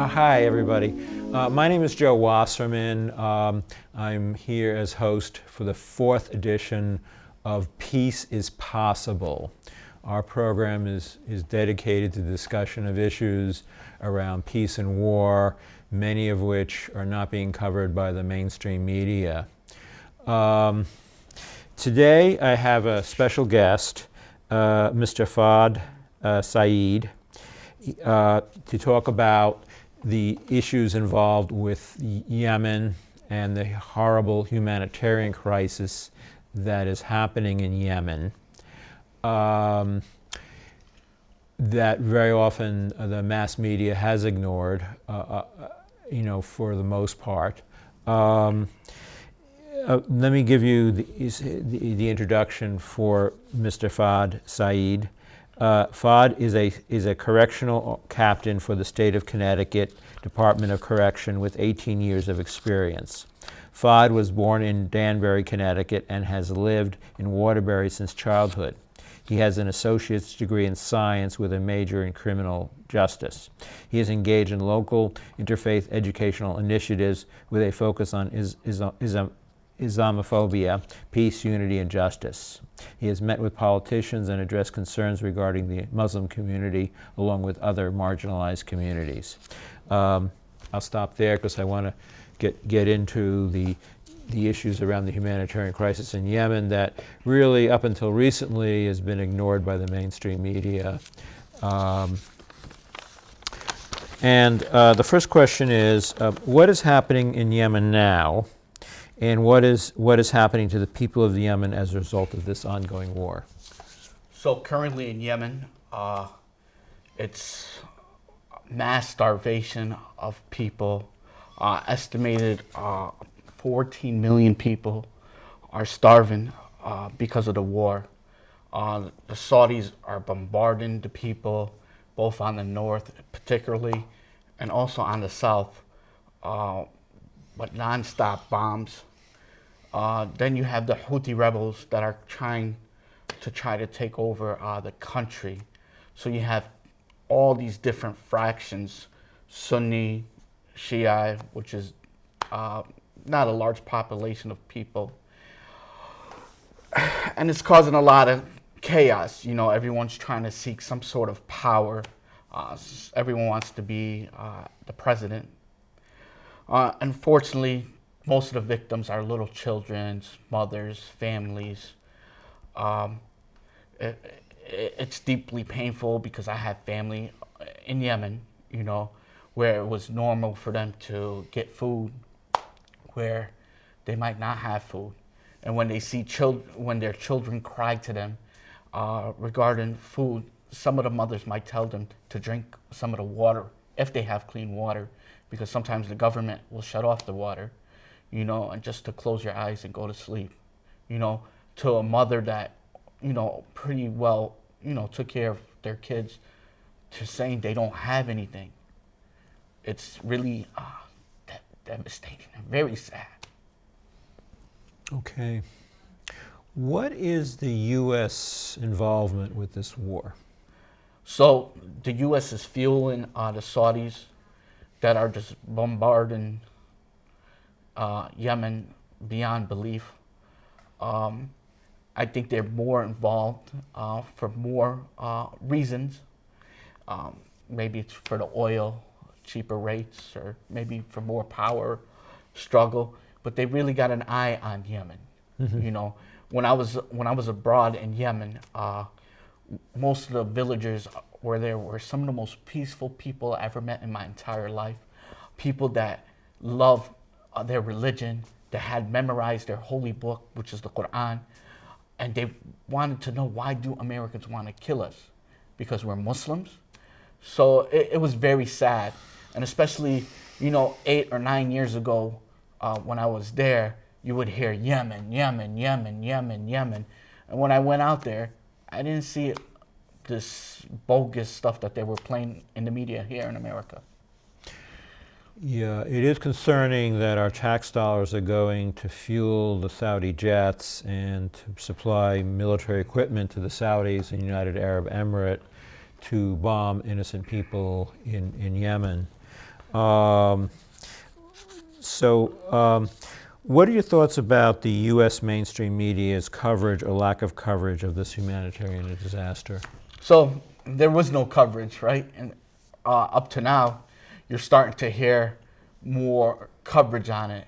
Hi, everybody. My name is Joe Wasserman. I'm here as host for the 4th edition of Peace is Possible. Our program is dedicated to the discussion of issues around peace and war, many of which are not being covered by the mainstream media. Today I have a special guest, Mr. Fahd Saeed, to talk about the issues involved with Yemen and the horrible humanitarian crisis that is happening in Yemen, that very often the mass media has ignored, for the most part. Let me give you the introduction for Mr. Fahd Saeed. Fahd is a correctional captain for the state of Connecticut Department of Correction with 18 years of experience. Fahd was born in Danbury, Connecticut, and has lived in Waterbury since childhood. He has an associate's degree in science with a major in criminal justice. He is engaged in local interfaith educational initiatives with a focus on Islamophobia, peace, unity, and justice. He has met with politicians and addressed concerns regarding the Muslim community, along with other marginalized communities. I'll stop there because I want to get into the issues around the humanitarian crisis in Yemen that really, up until recently, has been ignored by the mainstream media. The first question is, what is happening in Yemen now? And what is happening to the people of Yemen as a result of this ongoing war? So currently in Yemen, it's mass starvation of people. Estimated 14 million people are starving because of the war. The Saudis are bombarding the people, both on the north particularly, and also on the south, but non-stop bombs. Then you have the Houthi rebels that are trying to take over the country. So you have all these different fractions, Sunni, Shia, which is not a large population of people. And it's causing a lot of chaos. You know, everyone's trying to seek some sort of power. Everyone wants to be the president. Unfortunately, most of the victims are little children, mothers, families. It's deeply painful because I have family in Yemen, where it was normal for them to get food, where they might not have food. And when they see when their children cry to them regarding food, some of the mothers might tell them to drink some of the water, if they have clean water, because sometimes the government will shut off the water, and just to close your eyes and go to sleep, to a mother that, pretty well, took care of their kids, to saying they don't have anything. It's really devastating and very sad. Okay. What is the U.S. involvement with this war? So the U.S. is fueling the Saudis that are just bombarding Yemen beyond belief. I think they're more involved for more reasons. Maybe it's for the oil, cheaper rates, or maybe for more power struggle. But they really got an eye on Yemen. Mm-hmm. When I was abroad in Yemen, most of the villagers were some of the most peaceful people I ever met in my entire life. People that love their religion, that had memorized their holy book, which is the Quran, and they wanted to know, why do Americans want to kill us? Because we're Muslims? So it was very sad. And especially, 8 or 9 years ago, when I was there, you would hear Yemen, Yemen, Yemen, Yemen, Yemen. And when I went out there, I didn't see this bogus stuff that they were playing in the media here in America. Yeah, it is concerning that our tax dollars are going to fuel the Saudi jets and to supply military equipment to the Saudis and United Arab Emirates to bomb innocent people in Yemen. Um, what are your thoughts about the U.S. mainstream media's coverage or lack of coverage of this humanitarian disaster? So there was no coverage, right? And up to now, you're starting to hear more coverage on it.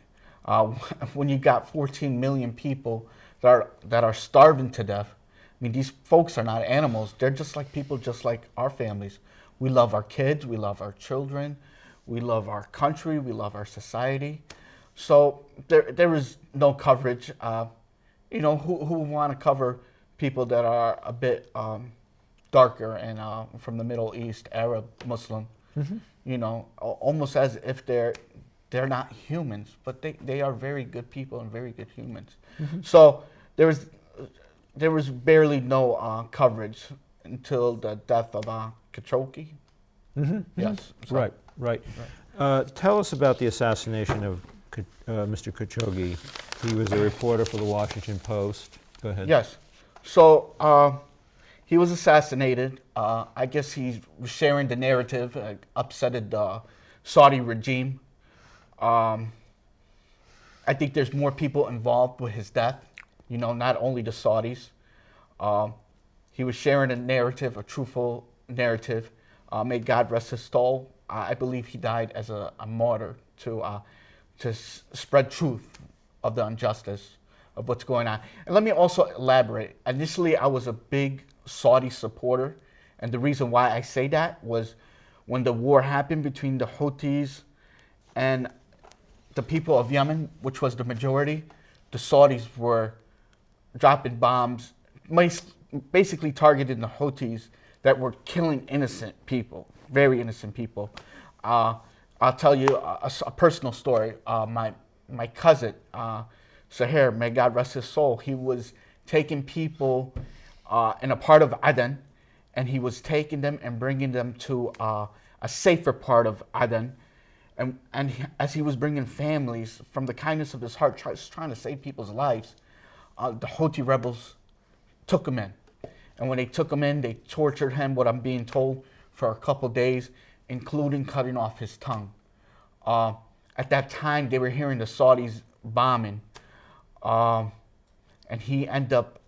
When you got 14 million people that are starving to death, I mean, these folks are not animals. They're just like people, just like our families. We love our kids, we love our children, we love our country, we love our society. So there is no coverage. Who want to cover people that are a bit darker and from the Middle East, Arab, Muslim, almost as if they're not humans, but they are very good people and very good humans. So there was barely no coverage until the death of Khashoggi. Yes. So, Right. Tell us about the assassination of Mr. Khashoggi. He was a reporter for the Washington Post. Go ahead. Yes. So he was assassinated. I guess he was sharing the narrative, upsetted the Saudi regime. I think there's more people involved with his death, not only the Saudis. He was sharing a narrative, a truthful narrative. May God rest his soul. I believe he died as a martyr to spread truth of the injustice of what's going on. And let me also elaborate. Initially, I was a big Saudi supporter. And the reason why I say that was when the war happened between the Houthis and the people of Yemen, which was the majority, the Saudis were dropping bombs, basically targeting the Houthis that were killing innocent people, very innocent people. I'll tell you a personal story. My cousin, Sahir, may God rest his soul, he was taking people in a part of Aden, and he was taking them and bringing them to a safer part of Aden. And as he was bringing families from the kindness of his heart, trying to save people's lives, the Houthi rebels took him in. And when they took him in, they tortured him, what I'm being told, for a couple days, including cutting off his tongue. At that time, they were hearing the Saudis bombing. And he ended up,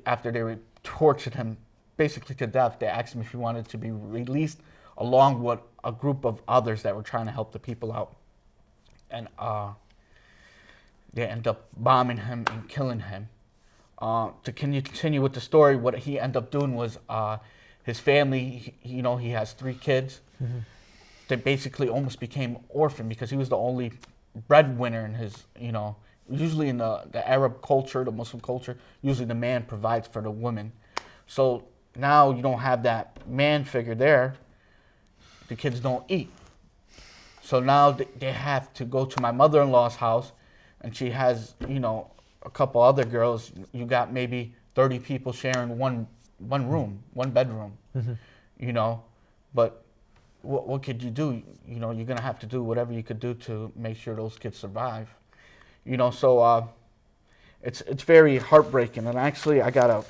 after they tortured him basically to death, they asked him if he wanted to be released along with a group of others that were trying to help the people out. And they ended up bombing him and killing him. To continue with the story, what he ended up doing was his family, he has 3 kids. They basically almost became orphaned because he was the only breadwinner in his, usually in the Arab culture, the Muslim culture, usually the man provides for the woman. So now you don't have that man figure there. The kids don't eat. So now they have to go to my mother-in-law's house, and she has, a couple other girls. You got maybe 30 people sharing one room, one bedroom, But what could you do? You're going to have to do whatever you could do to make sure those kids survive. So it's very heartbreaking. And actually, I got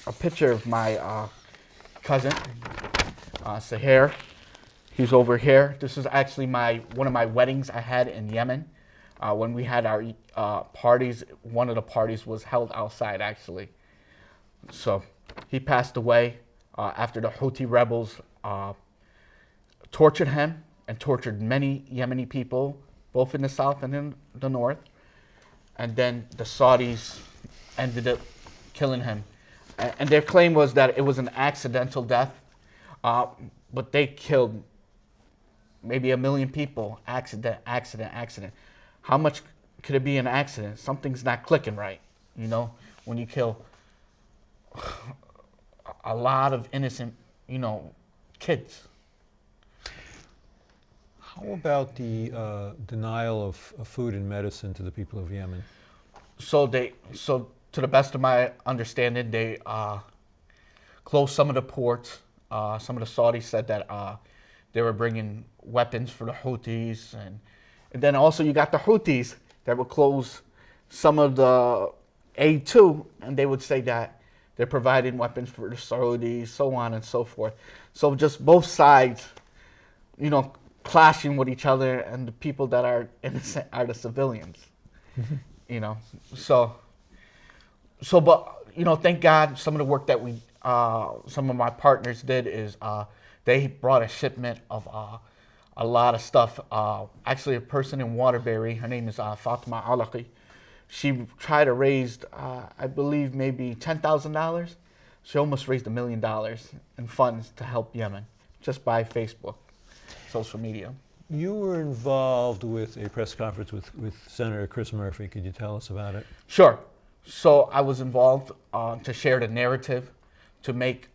a picture of my cousin, Sahir. He's over here. This is actually one of my weddings I had in Yemen. When we had our parties, one of the parties was held outside, actually. So he passed away after the Houthi rebels tortured him and tortured many Yemeni people, both in the south and in the north. And then the Saudis ended up killing him. And their claim was that it was an accidental death, but they killed maybe 1 million people. Accident. How much could it be an accident? Something's not clicking right, when you kill a lot of innocent, kids. How about the denial of food and medicine to the people of Yemen? So to the best of my understanding, they closed some of the ports. Some of the Saudis said that they were bringing weapons for the Houthis, and then also you got the Houthis that would close some of the aid too, and they would say that they're providing weapons for the Saudis, so on and so forth. So just both sides clashing with each other, and the people that are innocent are the civilians. You know, but thank God, some of the work that some of my partners did is they brought a shipment of a lot of stuff. Actually, a person in Waterbury, her name is Fatima Alaki. She tried to raise, I believe, maybe $10,000. She almost raised $1 million in funds to help Yemen, just by Facebook, social media. You were involved with a press conference with Senator Chris Murphy. Could you tell us about it? Sure. So I was involved to share the narrative, to make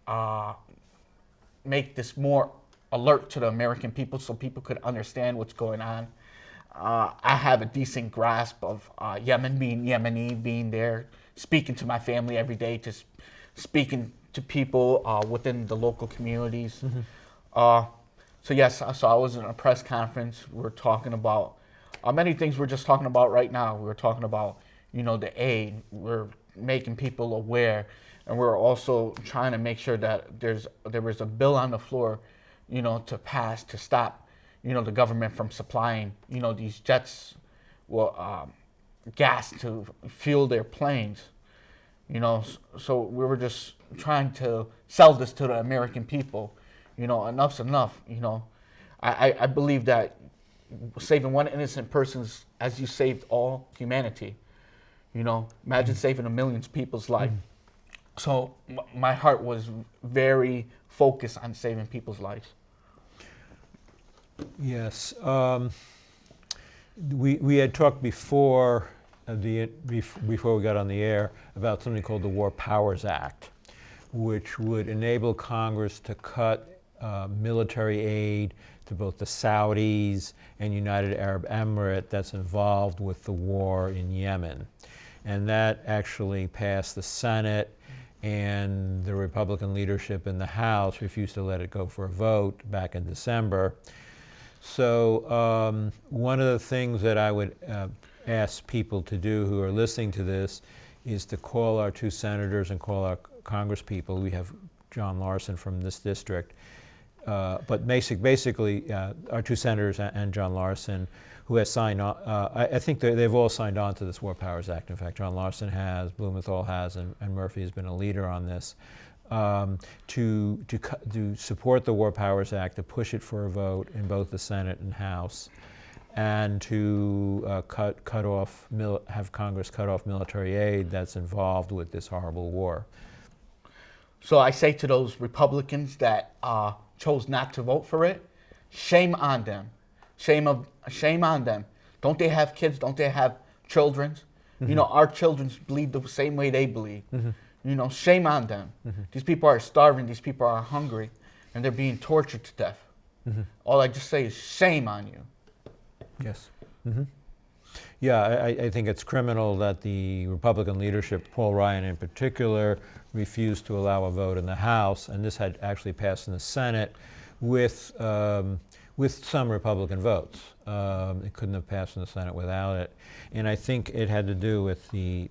this more alert to the American people, so people could understand what's going on. I have a decent grasp of Yemen, being Yemeni, being there, speaking to my family every day, just speaking to people within the local communities. So yes, so I was in a press conference. We're talking about many things we're just talking about right now. We're talking about, the aid. We're making people aware, and we're also trying to make sure that there was a bill on the floor, to pass to stop, the government from supplying, these jets, gas to fuel their planes. So we were just trying to sell this to the American people. Enough's enough. I believe that saving one innocent person is as you saved all humanity. Imagine saving 1 million people's life. So my heart was very focused on saving people's lives. Yes. We had talked before before we got on the air about something called the War Powers Act, which would enable Congress to cut military aid to both the Saudis and United Arab Emirates that's involved with the war in Yemen. And that actually passed the Senate, and the Republican leadership in the House refused to let it go for a vote back in December. So one of the things that I would ask people to do who are listening to this is to call our 2 senators and call our congresspeople. We have John Larson from this district. But basically, our 2 senators and John Larson, who has signed on, I think they've all signed on to this War Powers Act. In fact, John Larson has, Blumenthal has, and Murphy has been a leader on this, to support the War Powers Act, to push it for a vote in both the Senate and House, and to have Congress cut off military aid that's involved with this horrible war. So I say to those Republicans that chose not to vote for it, shame on them. Shame on them. Don't they have kids? Don't they have children? Our children bleed the same way they bleed. Shame on them. These people are starving. These people are hungry, and they're being tortured to death. All I just say is shame on you. Yes. Yeah, I think it's criminal that the Republican leadership, Paul Ryan in particular, refused to allow a vote in the House, and this had actually passed in the Senate with some Republican votes. It couldn't have passed in the Senate without it, and I think it had to do with the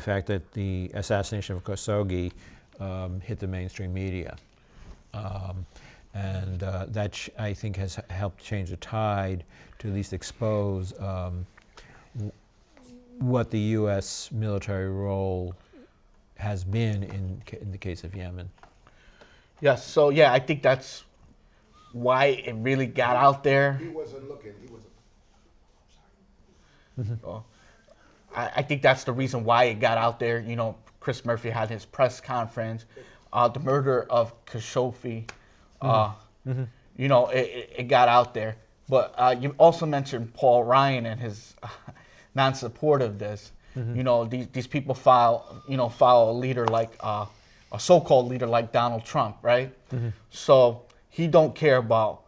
fact that the assassination of Khashoggi hit the mainstream media. And that, I think, has helped change the tide to at least expose what the U.S. military role has been in the case of Yemen. Yes, so yeah, I think that's why it really got out there. He wasn't looking. He wasn't. So, I think that's the reason why it got out there. Chris Murphy had his press conference. The murder of Khashoggi. It got out there. But you also mentioned Paul Ryan and his non-support of this. These people follow a leader like a so-called leader like Donald Trump, right? So he don't care about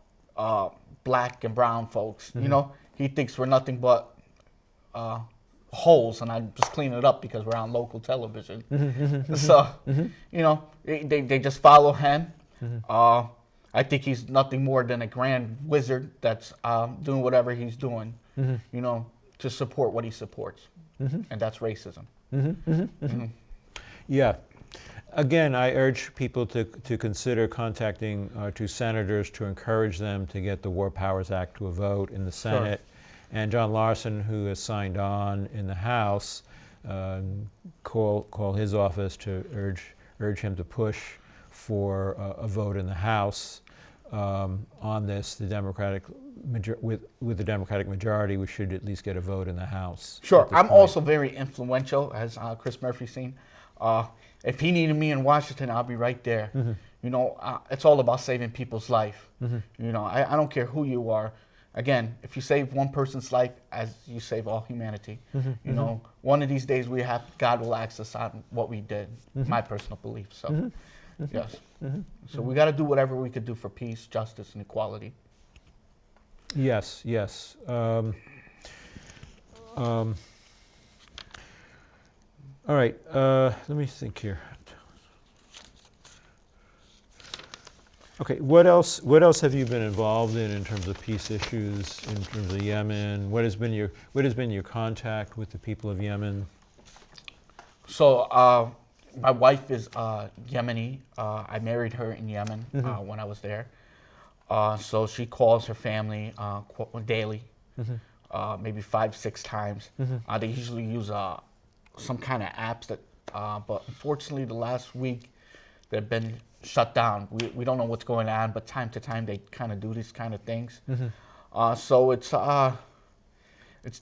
black and brown folks. He thinks we're nothing but holes, and I just clean it up because we're on local television. So they just follow him. I think he's nothing more than a grand wizard that's doing whatever he's doing, to support what he supports, and that's racism. Yeah. Again, I urge people to consider contacting our two senators to encourage them to get the War Powers Act to a vote in the Senate. And John Larson, who has signed on in the House, call his office to urge him to push for a vote in the House on this. The with the Democratic majority, we should at least get a vote in the House. Sure. I'm point. also very influential, as Chris Murphy's seen. If he needed me in Washington, I'll be right there. Mm-hmm. You know, it's all about saving people's life. Mm-hmm. You know, I don't care who you are. Again, if you save one person's life, as you save all humanity. Mm-hmm. You know, one of these days God will ask us on what we did. Mm-hmm. My personal belief. So, Mm-hmm. yes. Mm-hmm. So we got to do whatever we could do for peace, justice, and equality. Yes, yes. All right, let me think here. Okay, what else have you been involved in terms of peace issues, in terms of Yemen? What has been your contact with the people of Yemen? So my wife is Yemeni. I married her in Yemen when I was there. So she calls her family daily, maybe 5-6 times. They usually use some kind of apps that, but unfortunately the last week they've been shut down. We don't know what's going on, but time to time they kind of do these kind of things. So it's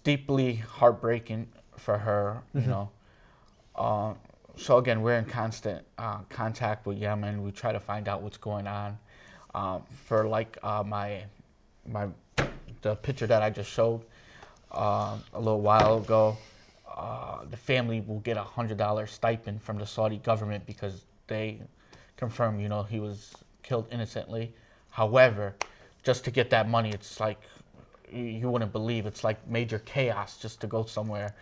deeply heartbreaking for her, you know. So again, we're in constant contact with Yemen. We try to find out what's going on. For like the picture that I just showed a little while ago, the family will get $100 stipend from the Saudi government because they confirm, you know, he was killed innocently. However, just to get that money, it's like, you wouldn't believe, it's like major chaos just to go somewhere.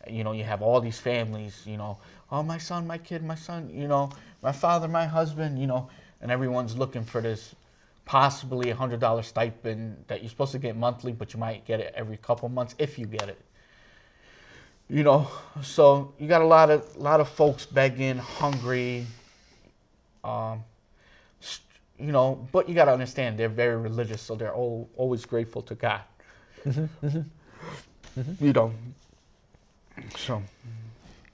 You know, you have all these families, you know, oh, my son, my kid, my son, you know, my father, my husband, you know, and everyone's looking for this possibly $100 stipend that you're supposed to get monthly, but you might get it every couple months if you get it. You know, so you got a lot of folks begging, hungry, you know, but you got to understand they're very religious, so they're always grateful to God. You know, so.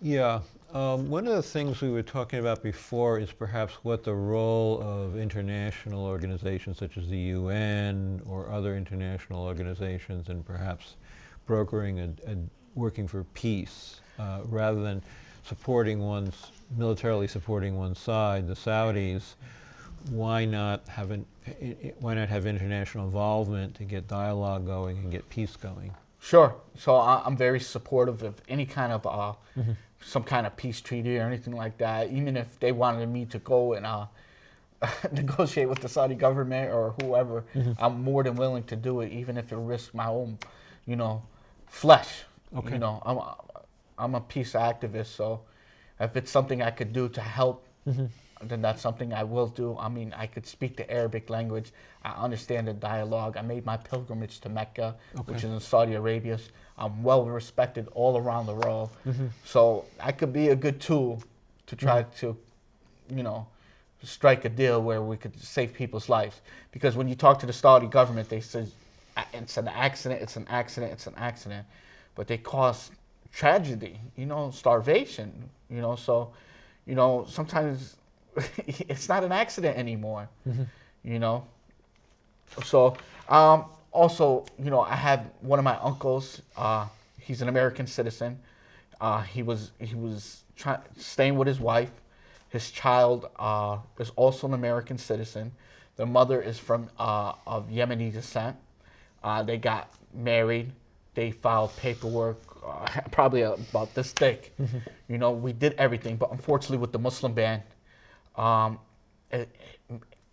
Yeah. One of the things we were talking about before is perhaps what the role of international organizations such as the UN or other international organizations and perhaps brokering and working for peace rather than militarily supporting one side, the Saudis. Why not have international involvement to get dialogue going and get peace going? Sure. So I'm very supportive of any kind of some kind of peace treaty or anything like that. Even if they wanted me to go and negotiate with the Saudi government or whoever, I'm more than willing to do it, even if it risks my own, you know, flesh. Okay. You know, I'm a peace activist, so if it's something I could do to help, then that's something I will do. I mean, I could speak the Arabic language. I understand the dialogue. I made my pilgrimage to Mecca, which is in Saudi Arabia. I'm well respected all around the world. So I could be a good tool to try to, you know, strike a deal where we could save people's lives. Because when you talk to the Saudi government, they say it's an accident, it's an accident, it's an accident. But they cause tragedy, you know, starvation, you know. So, you know, sometimes it's not an accident anymore, you know. So, also, you know, I have one of my uncles. He's an American citizen. He was staying with his wife. His child is also an American citizen. The mother is of Yemeni descent. They got married. They filed paperwork, probably about this thick. You know, we did everything, but unfortunately, with the Muslim ban, it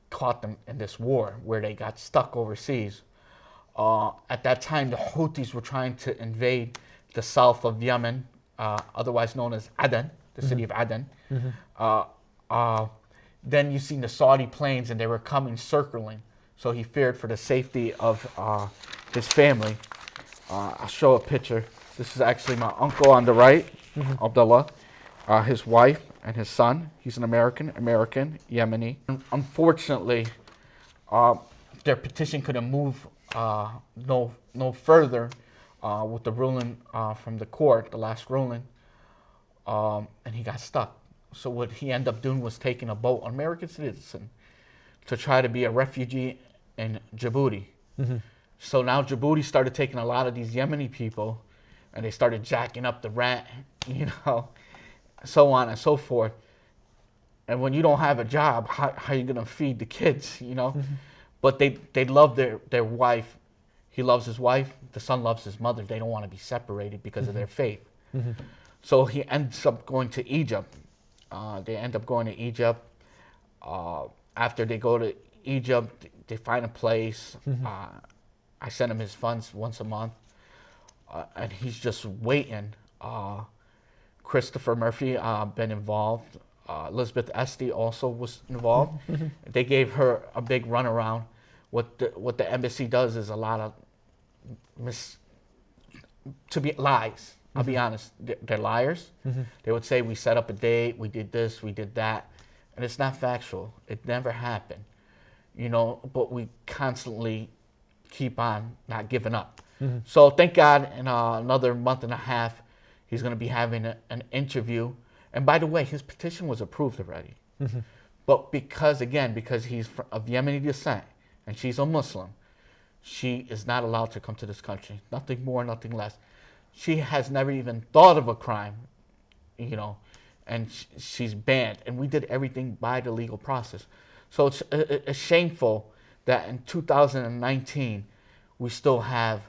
caught them in this war where they got stuck overseas. At that time, the Houthis were trying to invade the south of Yemen, otherwise known as Aden, the city of Aden. Then you seen the Saudi planes, and they were coming circling. So he feared for the safety of his family. I'll show a picture. This is actually my uncle on the right, Abdullah. his wife and his son. He's an American, Yemeni. Unfortunately, their petition couldn't move no further with the ruling from the court, the last ruling, and he got stuck. So what he ended up doing was taking a boat, an American citizen, to try to be a refugee in Djibouti. So now Djibouti started taking a lot of these Yemeni people, and they started jacking up the rent, so on and so forth. And when you don't have a job, how are you gonna feed the kids, But they love their wife. He loves his wife. The son loves his mother. They don't want to be separated because of their faith. So he ends up going to Egypt. They end up going to Egypt. After they go to Egypt, they find a place. I send him his funds once a month. And he's just waiting. Christopher Murphy been involved. Elizabeth Esty also was involved. They gave her a big runaround. What the embassy does is a lot of lies. I'll be honest, they're liars. They would say we set up a date, we did this, we did that, and it's not factual. It never happened, But we constantly keep on not giving up. So thank God, in another month and a half, he's going to be having an interview. And by the way, his petition was approved already. But because he's of Yemeni descent and she's a Muslim, she is not allowed to come to this country. Nothing more, nothing less. She has never even thought of a crime, and she's banned. And we did everything by the legal process. So it's shameful that in 2019, we still have,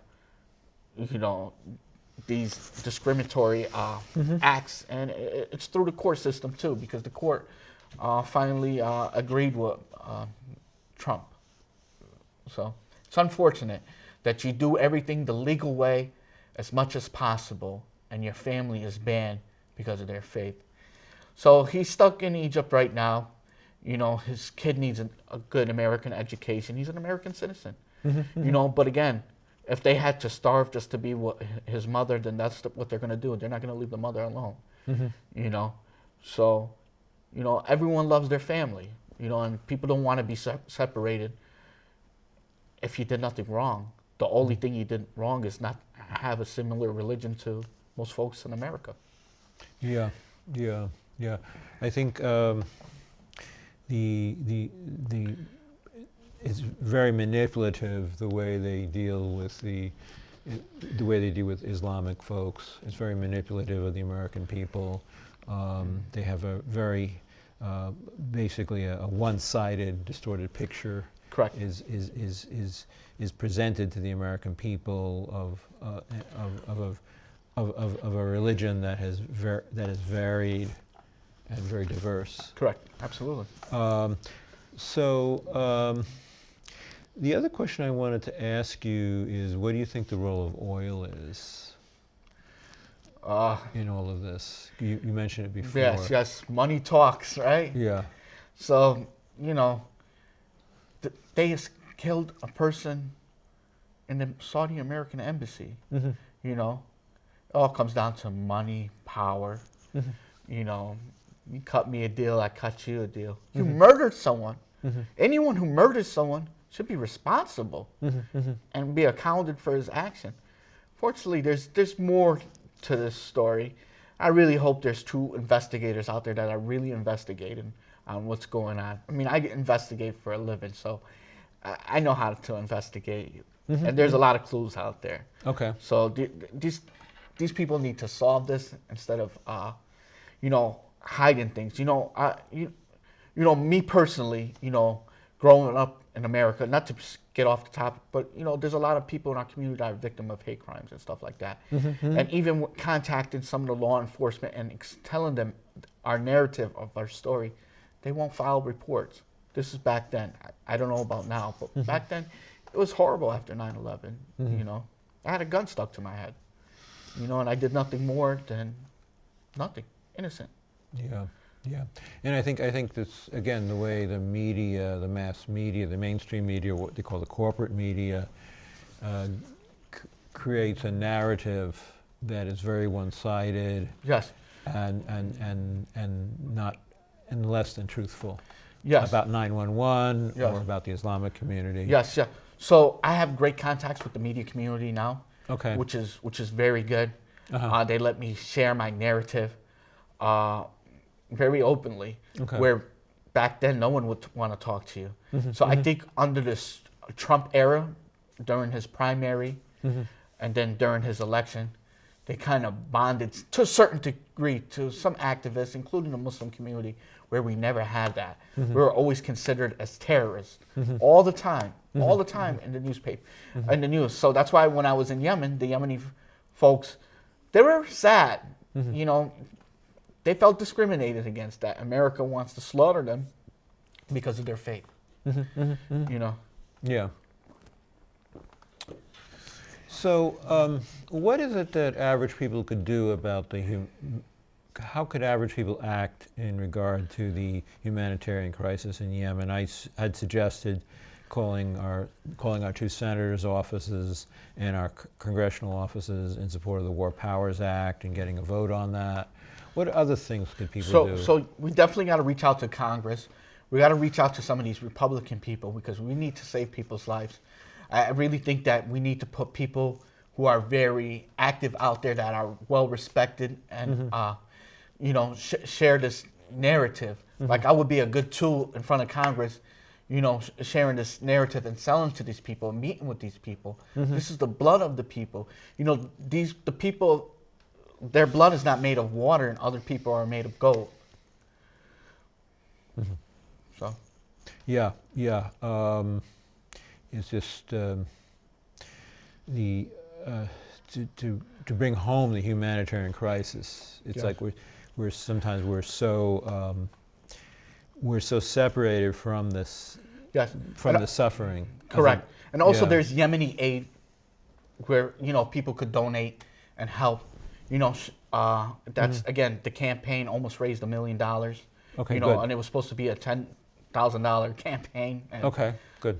these discriminatory acts, and it's through the court system too, because the court finally agreed with Trump. So it's unfortunate that you do everything the legal way as much as possible, and your family is banned because of their faith. So he's stuck in Egypt right now. His kid needs a good American education. He's an American citizen. But again, if they had to starve just to be his mother, then that's what they're going to do. They're not going to leave the mother alone. So, everyone loves their family, and people don't want to be separated if you did nothing wrong. The only thing you did wrong is not have a similar religion to most folks in America. Yeah. I think it's very manipulative the way they deal with Islamic folks. It's very manipulative of the American people. They have a very basically a one-sided, distorted picture. Correct. Is presented to the American people of a religion that is varied and very diverse. Correct. Absolutely. The other question I wanted to ask you is, what do you think the role of oil is in all of this? You mentioned it before. Yes. Money talks, right? Yeah. So, they just killed a person in the Saudi American embassy. It all comes down to money, power. You cut me a deal, I cut you a deal. You murdered someone. Anyone who murders someone should be responsible and be accounted for his action. Fortunately, there's more to this story. I really hope there's true investigators out there that are really investigating on what's going on. I mean, I investigate for a living, so I know how to investigate. And there's a lot of clues out there. Okay. So these people need to solve this instead of hiding things. Me personally, growing up in America, not to get off the topic, but there's a lot of people in our community that are victim of hate crimes and stuff like that. And even contacting some of the law enforcement and telling them our narrative of our story, they won't file reports. This is back then. I don't know about now, but back then it was horrible after 9/11. I had a gun stuck to my head, and I did nothing more than nothing, innocent. Yeah. And I think this, again, the way the media, the mass media, the mainstream media, what they call the corporate media, Yes. creates a narrative that is very one-sided. Yes. and not and less than truthful Yes. about 911 Yes. or about the Islamic community. Yes, yeah. So I have great contacts with the media community now, Okay. which is very good. Uh-huh. They let me share my narrative very openly, Okay. where back then no one would want to talk to you. Mm-hmm. So I think under this Trump era, during his primary, Mm-hmm. and then during his election, they kind of bonded to a certain degree to some activists, including the Muslim community, where we never had that. Mm-hmm. We were always considered as terrorists all the time, all the time in the newspaper, in the news. So that's why when I was in Yemen, the Yemeni folks, they were sad. You know, they felt discriminated against. That America wants to slaughter them because of their faith. You know. Yeah. So, what is it that average people could do about how could average people act in regard to the humanitarian crisis in Yemen? I'd suggested calling our two senators' offices and our congressional offices in support of the War Powers Act and getting a vote on that. What other things could people do? So we definitely got to reach out to Congress. We got to reach out to some of these Republican people because we need to save people's lives. I really think that we need to put people who are very active out there, that are well respected, and you know, share this narrative. Like I would be a good tool in front of Congress, you know, sharing this narrative and selling to these people, meeting with these people. This is the blood of the people. You know, the people, their blood is not made of water, and other people are made of gold. So. Yeah. It's just to bring home the humanitarian crisis. It's Yes. like we're sometimes we're so separated from this Yes. from And the suffering. correct. And also yeah. there's Yemeni aid where, you know, people could donate and help. You know, that's again, the campaign almost raised $1 million. Okay, you know, good. and it was supposed to be a $10,000 campaign. And Okay, good.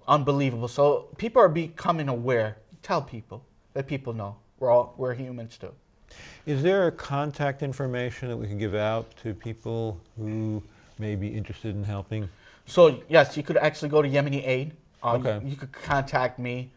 Unbelievable. So people are becoming aware. Tell people, let people know we're humans too. Is there contact information that we can give out to people who may be interested in helping? So yes, you could actually go to Yemeni Aid. Okay. You could contact me,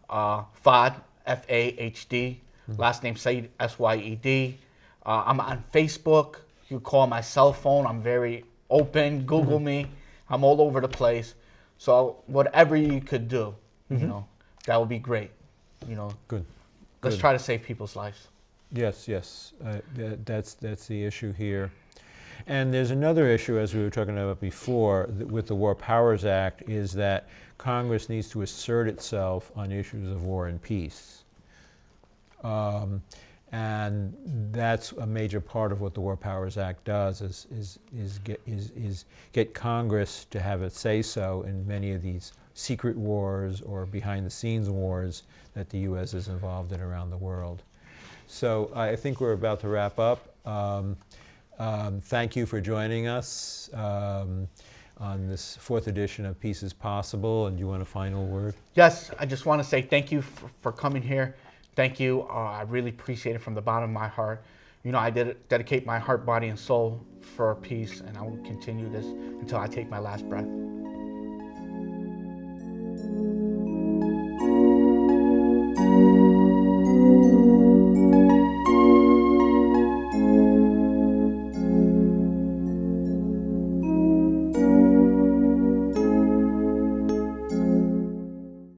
Fahd, F-A-H-D, last name Syed, S-Y-E-D. I'm on Facebook. You call my cell phone. I'm very open. Google me. I'm all over the place. So whatever you could do, you know, that would be great. You know, Good. let's Good. try to save people's lives. Yes. That's the issue here. And there's another issue, as we were talking about before, with the War Powers Act, is that Congress needs to assert itself on issues of war and peace. And that's a major part of what the War Powers Act does, is get Congress to have a say-so in many of these secret wars or behind-the-scenes wars that the U.S. is involved in around the world. So I think we're about to wrap up. Thank you for joining us on this fourth edition of Peace is Possible. And do you want a final word? Yes, I just want to say thank you for coming here. Thank you. I really appreciate it from the bottom of my heart. You know, I dedicate my heart, body, and soul for peace, and I will continue this until I take my last breath.